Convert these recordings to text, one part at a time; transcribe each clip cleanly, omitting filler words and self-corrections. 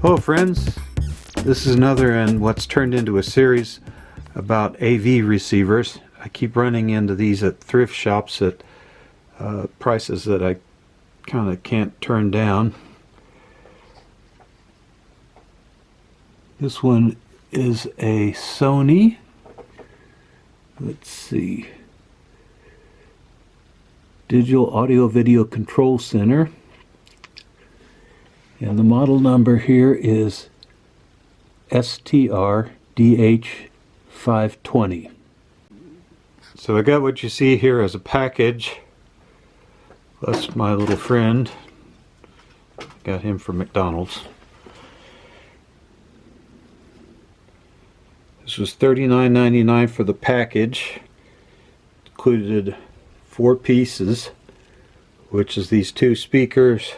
Hello friends, this is another in what's turned into a series about AV receivers. I keep running into these at thrift shops at prices that I kind of can't turn down. This one is a Sony, let's see, Digital Audio Video Control Center. And the model number here is STR-DH520. So I got what you see here as a package. That's my little friend. Got him from McDonald's. This was $39.99 for the package. Included 4 pieces, which is these 2 speakers,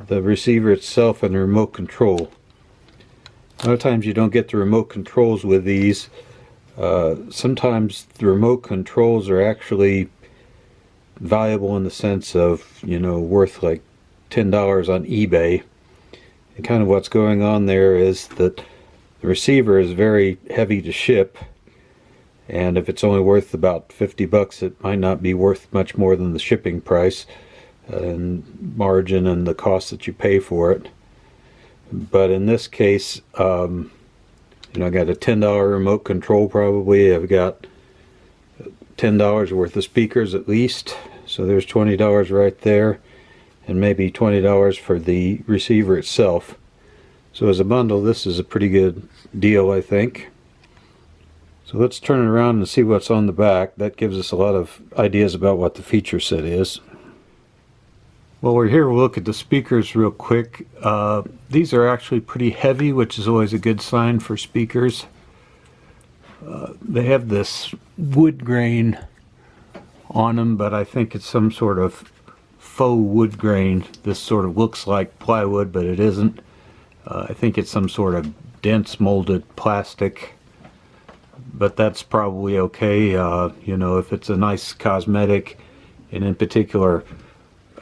the receiver itself, and the remote control. A lot of times you don't get the remote controls with these. Sometimes the remote controls are actually valuable in the sense of, you know, worth like $10 on eBay. And kind of what's going on there is that the receiver is very heavy to ship, and if it's only worth about 50 bucks, it might not be worth much more than the shipping price and margin and the cost that you pay for it. But in this case, you know, I got a $10 remote control probably. I've got $10 worth of speakers at least, so there's $20 right there, and maybe $20 for the receiver itself. So as a bundle, this is a pretty good deal, I think. So let's turn it around and see what's on the back. That gives us a lot of ideas about what the feature set is. While we're here, we'll look at the speakers real quick. These are actually pretty heavy, which is always a good sign for speakers. They have this wood grain on them, but I think it's some sort of faux wood grain. This sort of looks like plywood, but it isn't. I think it's some sort of dense molded plastic, but that's probably okay. You know, if it's a nice cosmetic, and in particular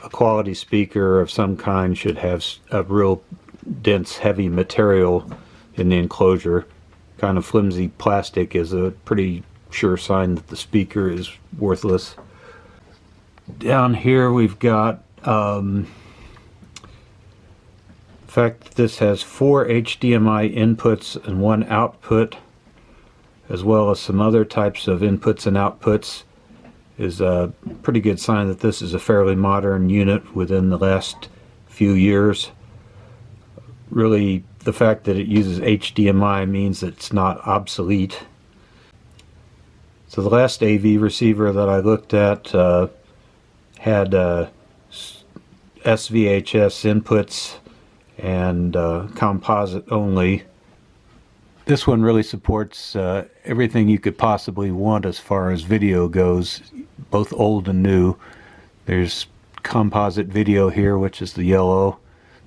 a quality speaker of some kind should have a real dense, heavy material in the enclosure. Kind of flimsy plastic is a pretty sure sign that the speaker is worthless. Down here we've got the fact that this has 4 HDMI inputs and 1 output, as well as some other types of inputs and outputs, is a pretty good sign that this is a fairly modern unit within the last few years. Really, the fact that it uses HDMI means that it's not obsolete. So the last AV receiver that I looked at had SVHS inputs and composite only. This one really supports everything you could possibly want as far as video goes, both old and new. There's composite video here, which is the yellow.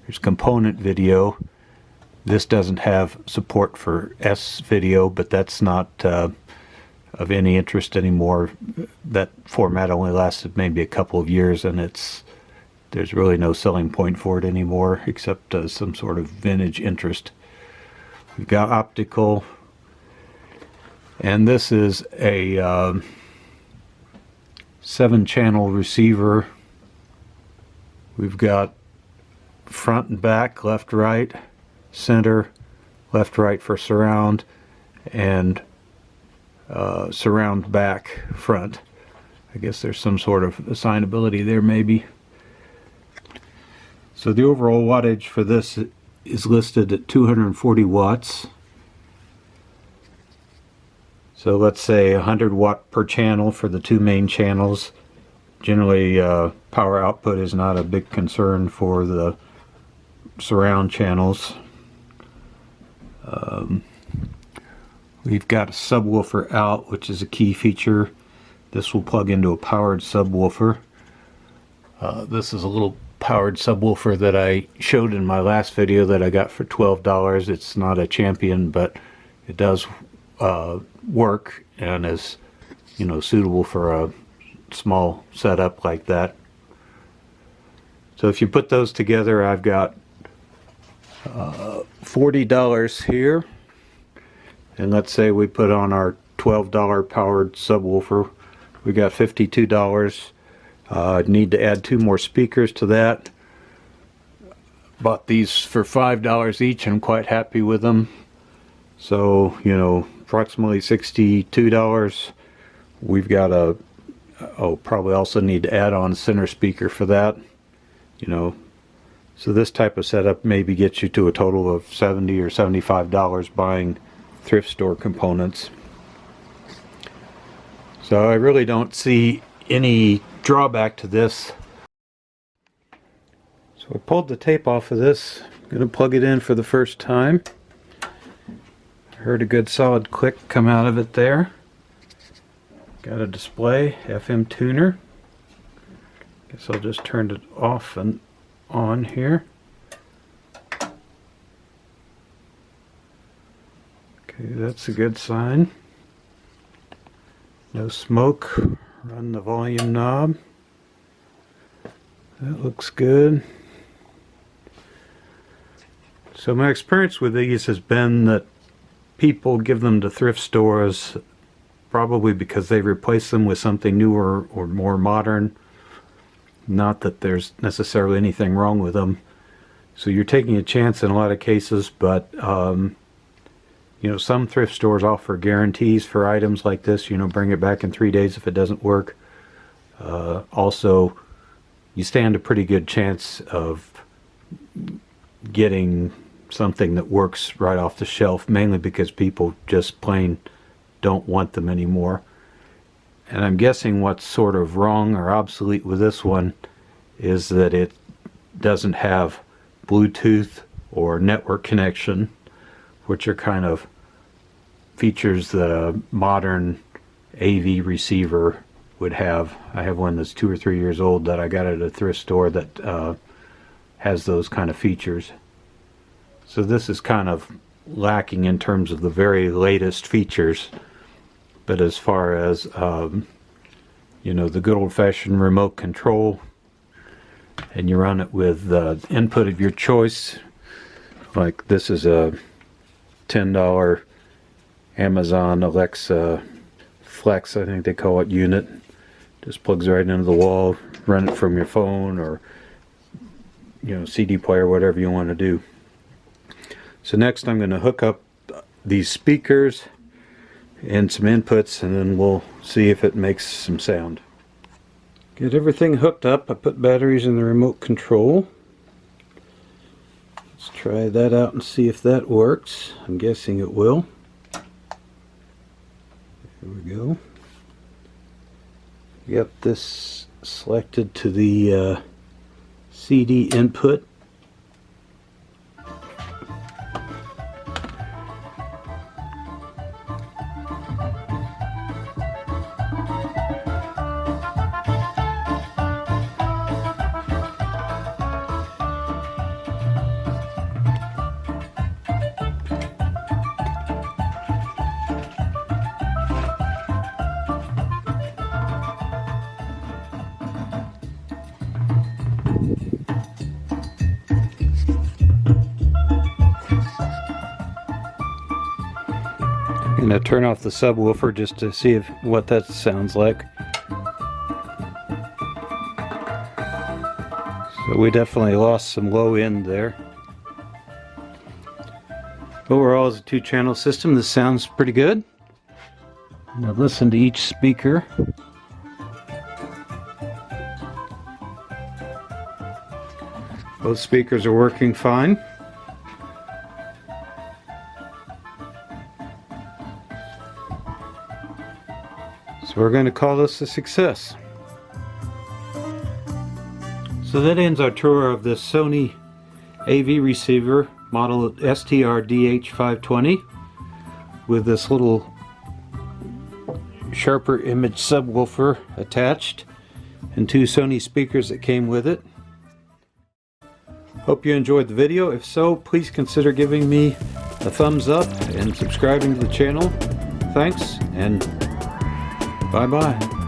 There's component video. This doesn't have support for S video, but that's not of any interest anymore. That format only lasted maybe a couple of years, and there's really no selling point for it anymore, except some sort of vintage interest. We've got optical, and this is a 7-channel receiver. We've got front and back, left, right, center, left, right for surround, and surround back, front. I guess there's some sort of assignability there maybe. So the overall wattage for this is listed at 240 watts. So let's say 100 watt per channel for the 2 main channels. Generally power output is not a big concern for the surround channels. We've got a subwoofer out, which is a key feature. This will plug into a powered subwoofer. This is a little powered subwoofer that I showed in my last video that I got for $12. It's not a champion, but it does work and is, you know, suitable for a small setup like that. So if you put those together, I've got $40 here, and let's say we put on our $12 powered subwoofer, we got $52. Need to add 2 more speakers to that. Bought these for $5 each and I'm quite happy with them. So, you know, approximately $62. We've got a, probably also need to add on a center speaker for that, you know. So this type of setup maybe gets you to a total of $70 or $75 buying thrift store components. So I really don't see any drawback to this. So I pulled the tape off of this. I'm going to plug it in for the first time. Heard a good solid click come out of it there. Got a display, FM tuner. Guess I'll just turn it off and on here. Okay, that's a good sign. No smoke. Run the volume knob. That looks good. So my experience with these has been that people give them to thrift stores probably because they replace them with something newer or more modern. Not that there's necessarily anything wrong with them. So you're taking a chance in a lot of cases, but you know, some thrift stores offer guarantees for items like this. You know, bring it back in 3 days if it doesn't work. Also, you stand a pretty good chance of getting something that works right off the shelf, mainly because people just plain don't want them anymore. And I'm guessing what's sort of wrong or obsolete with this one is that it doesn't have Bluetooth or network connection, which are kind of features that a modern AV receiver would have. I have one that's 2 or 3 years old that I got at a thrift store that has those kind of features. So this is kind of lacking in terms of the very latest features. But as far as you know, the good old-fashioned remote control, and you run it with the input of your choice, like this is a $10 Amazon Alexa Flex, I think they call it, unit. Just plugs right into the wall. Run it from your phone or, you know, CD player, whatever you want to do. So next I'm going to hook up these speakers and some inputs, and then we'll see if it makes some sound. Get everything hooked up. I put batteries in the remote control. Let's try that out and see if that works. I'm guessing it will. Here we go. Got this selected to the CD input. I'm going to turn off the subwoofer just to see what that sounds like. So we definitely lost some low end there. Overall, as a 2-channel system, this sounds pretty good. Now listen to each speaker. Both speakers are working fine. So we're going to call this a success. So that ends our tour of this Sony AV receiver model STR-DH520 with this little sharper image subwoofer attached and 2 Sony speakers that came with it. Hope you enjoyed the video. If so, please consider giving me a thumbs up and subscribing to the channel. Thanks, and bye-bye.